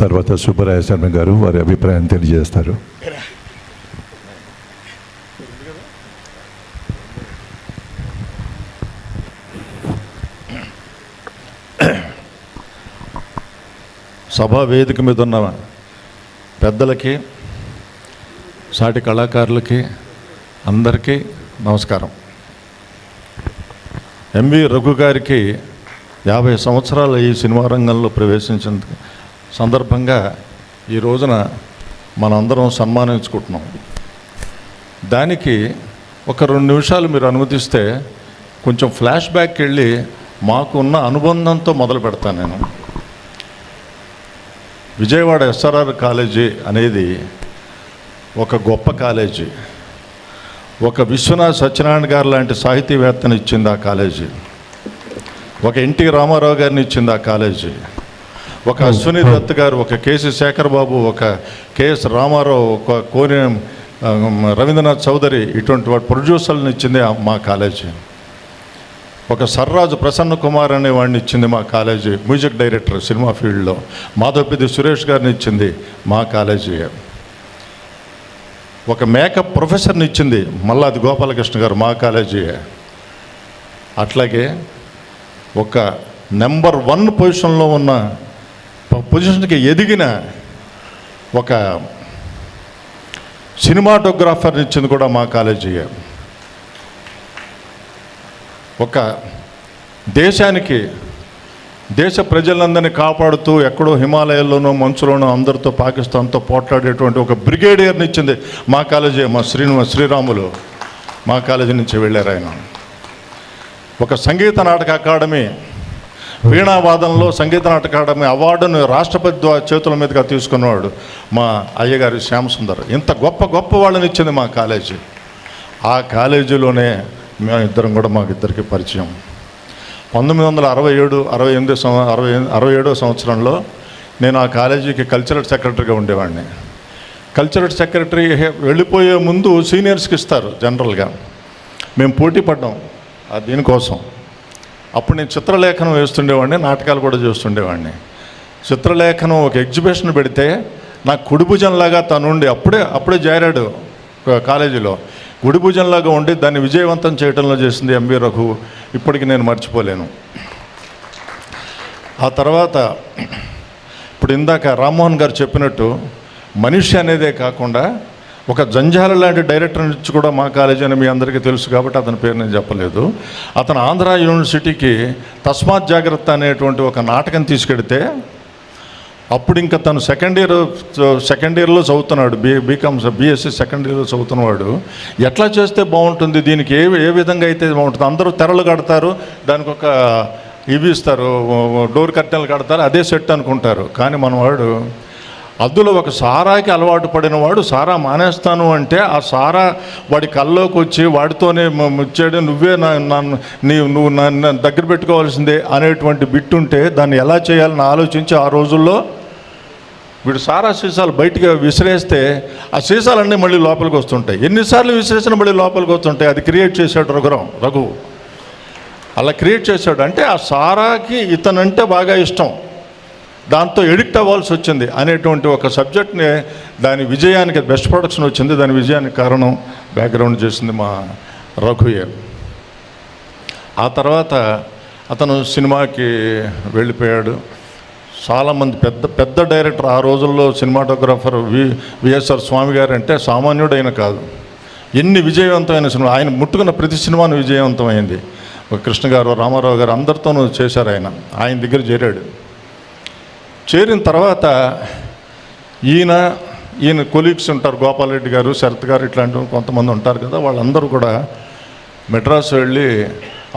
తర్వాత సుబ్బరాయ శర్మ గారు వారి అభిప్రాయం తెలియజేస్తారు. సభా వేదిక మీద ఉన్న పెద్దలకి, సాటి కళాకారులకి అందరికీ నమస్కారం. ఎంవి రఘు గారికి 50 సంవత్సరాలు ఈ సినిమా రంగంలో ప్రవేశించిన సందర్భంగా ఈ రోజున మనందరం సన్మానించుకుంటున్నాం. దానికి ఒక 2 నిమిషాలు మీరు అనుమతిస్తే కొంచెం ఫ్లాష్ బ్యాక్కి వెళ్ళి మాకున్న అనుబంధంతో మొదలు పెడతాను. నేను విజయవాడ ఎస్ఆర్ఆర్ కాలేజీ అనేది ఒక గొప్ప కాలేజీ. ఒక విశ్వనాథ్ సత్యనారాయణ గారు లాంటి సాహితీవేత్తని ఇచ్చింది ఆ కాలేజీ. ఒక ఎన్టీ రామారావు గారిని ఇచ్చింది ఆ కాలేజీ. ఒక అశ్విని దత్ గారు, ఒక కేసీ శేఖర్ బాబు, ఒక కేఎస్ రామారావు, ఒక కోని రవీంద్రనాథ్ చౌదరి, ఇటువంటి వాటి ప్రొడ్యూసర్లను ఇచ్చింది మా కాలేజీ. ఒక సర్రాజు ప్రసన్న కుమార్ అనే వాడిని ఇచ్చింది మా కాలేజీ, మ్యూజిక్ డైరెక్టర్ సినిమా ఫీల్డ్లో. మాధవపతి సురేష్ గారిని ఇచ్చింది మా కాలేజీ. ఒక మేకప్ ప్రొఫెసర్ని ఇచ్చింది మల్లాది గోపాలకృష్ణ గారు, మా కాలేజీ. అట్లాగే ఒక నెంబర్ 1 పొజిషన్లో ఉన్న పొజిషన్కి ఎదిగిన ఒక సినిమాటోగ్రాఫర్ని ఇచ్చింది కూడా మా కాలేజీ. ఒక దేశానికి, దేశ ప్రజలందరినీ కాపాడుతూ ఎక్కడో హిమాలయాల్లోనూ మంచులోనూ అందరితో పాకిస్తాన్తో పోట్లాడేటువంటి ఒక బ్రిగేడియర్ని ఇచ్చింది మా కాలేజీ. మా శ్రీరాములు మా కాలేజీ నుంచి వెళ్ళారు ఆయన. ఒక సంగీత నాటక అకాడమీ, వీణావాదనలో సంగీత నాటక అకాడమీ అవార్డును రాష్ట్రపతి చేతుల మీదుగా తీసుకున్నవాడు మా అయ్యగారి శ్యామసుందర్. ఇంత గొప్ప గొప్ప వాళ్ళని ఇచ్చింది మా కాలేజీ. ఆ కాలేజీలోనే మేమిద్దరం కూడా మాకిద్దరికి పరిచయం. 1967 సంవత్సరంలో నేను ఆ కాలేజీకి కల్చరల్ సెక్రటరీగా ఉండేవాడిని. కల్చరల్ సెక్రటరీ వెళ్ళిపోయే ముందు సీనియర్స్కి ఇస్తారు జనరల్గా. మేము పోటీ పడ్డాం దీనికోసం. అప్పుడు నేను చిత్రలేఖనం వేస్తుండేవాడిని, నాటకాలు కూడా చేస్తుండేవాడిని. చిత్రలేఖనం ఒక ఎగ్జిబిషన్ పెడితే నాకు కుడిభుజంలాగా తనుండి అప్పుడే చేరాడు కాలేజీలో. గుడిభుజంలాగా ఉండి దాన్ని విజయవంతం చేయడంలో చేసింది ఎంవి రఘు. ఇప్పటికి నేను మర్చిపోలేను. ఆ తర్వాత ఇప్పుడు ఇందాక రామ్మోహన్ గారు చెప్పినట్టు మనిషి అనేదే కాకుండా ఒక జంజాల లాంటి డైరెక్టర్ నుంచి కూడా మా కాలేజీ అని మీ అందరికీ తెలుసు కాబట్టి అతని పేరు నేను చెప్పలేదు. అతను ఆంధ్ర యూనివర్సిటీకి తస్మాత్ జాగ్రత్త అనేటువంటి ఒక నాటకం తీసుకెడితే అప్పుడు ఇంకా తను సెకండ్ ఇయర్లో చదువుతున్నాడు, బీఎస్సీ సెకండ్ ఇయర్లో చదువుతున్నవాడు. ఎట్లా చేస్తే బాగుంటుంది, దీనికి ఏ విధంగా అయితే బాగుంటుంది, అందరూ తెరలు కడతారు, దానికి ఒక ఇవి ఇస్తారు, డోర్ కర్టెన్లు కడతారు, అదే సెట్ అనుకుంటారు. కానీ మనవాడు అందులో ఒక సారాకి అలవాటు పడినవాడు సారా మానేస్తాను అంటే ఆ సారా వాడి కల్లోకి వచ్చి వాడితోనే ముచ్చాడు, నువ్వు నన్ను దగ్గర పెట్టుకోవాల్సిందే అనేటువంటి బిట్టుంటే దాన్ని ఎలా చేయాలని ఆలోచించి ఆ రోజుల్లో వీడు సారా సీసాలు బయటికి విసిరేస్తే ఆ సీసాలన్నీ మళ్ళీ లోపలికి వస్తుంటాయి. ఎన్నిసార్లు విసిరేసినా మళ్ళీ లోపలికి వస్తుంటాయి. అది క్రియేట్ చేశాడు రఘు. అలా క్రియేట్ చేశాడు. అంటే ఆ సారాకి ఇతనంటే బాగా ఇష్టం, దాంతో ఎడిక్ట్ అవ్వాల్సి వచ్చింది అనేటువంటి ఒక సబ్జెక్ట్ని దాని విజయానికి బెస్ట్ ప్రొడక్షన్ వచ్చింది. దాని విజయానికి కారణం బ్యాక్గ్రౌండ్ చేసింది మా రఘుయే. ఆ తర్వాత అతను సినిమాకి వెళ్ళిపోయాడు. చాలామంది పెద్ద డైరెక్టర్ ఆ రోజుల్లో సినిమాటోగ్రాఫర్ విఎస్ఆర్ స్వామి గారు అంటే సామాన్యుడైన కాదు. ఎన్ని విజయవంతమైన సినిమా, ఆయన ముట్టుకున్న ప్రతి సినిమాను విజయవంతమైంది. ఒక కృష్ణ గారు, రామారావు గారు అందరితోనూ చేశారు. ఆయన దగ్గర చేరాడు. చేరిన తర్వాత ఈయన కొలీగ్స్ ఉంటారు, గోపాల్ రెడ్డి గారు, శరత్ గారు, ఇట్లాంటి కొంతమంది ఉంటారు కదా, వాళ్ళందరూ కూడా మెడ్రాస్ వెళ్ళి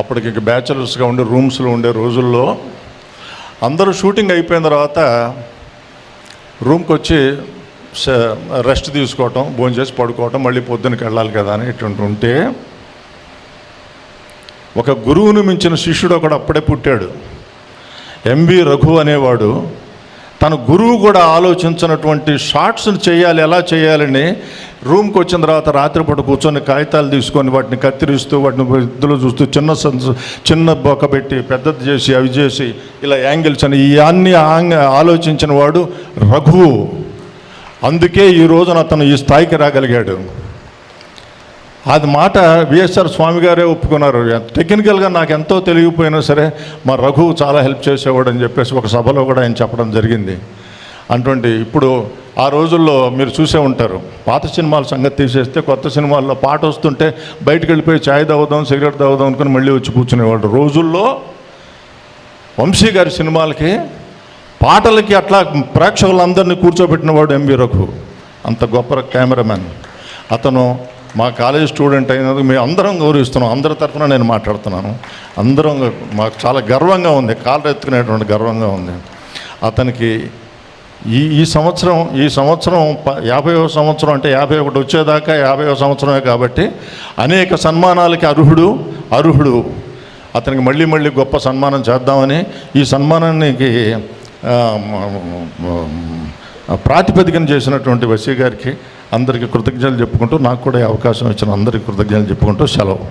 అప్పటికి బ్యాచులర్స్గా ఉండే రూమ్స్లో ఉండే రోజుల్లో అందరూ షూటింగ్ అయిపోయిన తర్వాత రూమ్కి వచ్చి రెస్ట్ తీసుకోవటం, భోజనం చేసి పడుకోవటం, మళ్ళీ పొద్దునకి వెళ్ళాలి కదా అని ఇటువంటి ఉంటే ఒక గురువుని మించిన శిష్యుడు ఒకడు అప్పుడే పుట్టాడు. ఎంవి రఘు అనేవాడు తన గురువు కూడా ఆలోచించినటువంటి షార్ట్స్ని చేయాలి, ఎలా చేయాలని రూమ్కి వచ్చిన తర్వాత రాత్రిపూట కూర్చొని కాగితాలు తీసుకొని వాటిని కత్తిరిస్తూ వాటిని ఇద్దరు చూస్తూ చిన్న బొక్క పెట్టి పెద్దది చేసి అవి చేసి ఇలా యాంగిల్స్ అని ఇవన్నీ ఆలోచించిన వాడు రఘువు. అందుకే ఈ రోజున అతను ఈ స్థాయికి రాగలిగాడు. అది మాట విఎస్ఆర్ స్వామి గారే ఒప్పుకున్నారు. టెక్నికల్గా నాకు ఎంతో తెలియకపోయినా సరే మా రఘువు చాలా హెల్ప్ చేసేవాడు అని చెప్పేసి ఒక సభలో కూడా ఆయన చెప్పడం జరిగింది. అటువంటి ఇప్పుడు ఆ రోజుల్లో మీరు చూసే ఉంటారు, పాత సినిమాల సంగతి తీసేస్తే కొత్త సినిమాల్లో పాట వస్తుంటే బయటకు వెళ్ళిపోయి ఛాయ్ తాగుదాం సిగరెట్ తాగుదాం అనుకుని మళ్ళీ వచ్చి కూర్చునేవాడు. రోజుల్లో వంశీ గారి సినిమాలకి పాటలకి అట్లా ప్రేక్షకులందరినీ కూర్చోబెట్టినవాడు ఎంవి రఘు. అంత గొప్ప కెమెరామెన్ అతను. మా కాలేజ్ స్టూడెంట్ అయినందుకు మేము అందరం గౌరవిస్తున్నాం. అందరి తరఫున నేను మాట్లాడుతున్నాను. అందరం మాకు చాలా గర్వంగా ఉంది, కాళ్ళు ఎత్తుకునేటువంటి గర్వంగా ఉంది. అతనికి ఈ సంవత్సరం 50వ సంవత్సరం అంటే 51 వచ్చేదాకా 50వ సంవత్సరమే కాబట్టి అనేక సన్మానాలకి అర్హుడు. అతనికి మళ్ళీ గొప్ప సన్మానం చేద్దామని ఈ సన్మానానికి ప్రాతిపదికన చేసినటువంటి వసీ గారికి అందరికీ కృతజ్ఞతలు చెప్పుకుంటూ, నాకు కూడా ఈ అవకాశం ఇచ్చిన అందరికీ కృతజ్ఞతలు చెప్పుకుంటూ సెలవు.